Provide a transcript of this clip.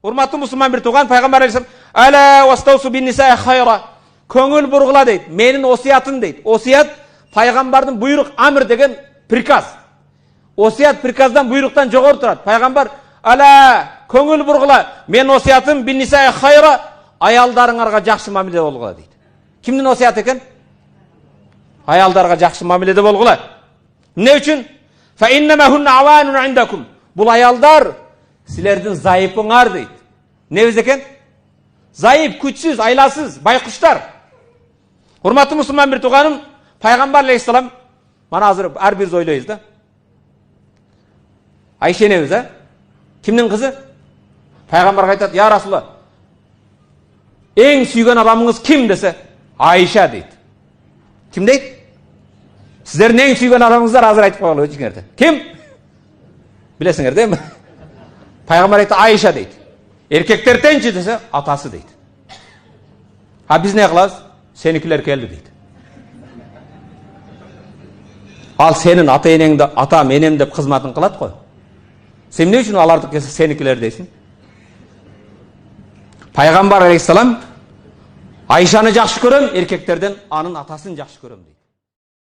Урматтуу мусулман бир тууган, пайгамбар алейхиссалам ала вастаусу бин нисаи хайра. Көңүл бургула дейт. Менин осиятым дейт. Осият пайгамбардын буйрук, амр деген приказ. Осият приказдан, буйруктан жогору турат. Пайгамбар ала көңүл бургула. Мен осиятым бин нисаи хайра. Аялдарыңарга жакшы мамиле болгула дейт. Кимдин осият экен? Аялдарга жакшы мамиледе болгула. Эмне үчүн? Фа иннама хунна аванун индакум. Бул аялдар силердин зайыпыңар дейт. Небиз экен? Зайып, күчсүз, айласыз, байкуштар. Урматтуу мусулман бир тууганым, пайгамбар алейхиссалам, мана азыр ар бир ойлойбуз да. Айша небиз, а? Кимдин кызы? Пайгамбарга айтат: "Я Расулалла, эң сүйгөн адамыңыз ким?" десе, Айша дейт. Ким дейт? Сиздердин эң сүйгөн адамыңыздар азыр айтып койгула өзүңөрдө. Ким? Билесиңер да эми? Пайгамбар айтты Айша дейт. Эркектер тенчи десе, атасы дейт. А биз не кылабыз? Senikler keldi deydi. Al senin ata enеңди атам энем деп кызматын кылат го. Сен эмне үчүн аларды келсе senikler дейсиң? Пайгамбар алейхиссалам Айшаны жакшы көрөм, эркектерден анын атасын жакшы көрөм дейт.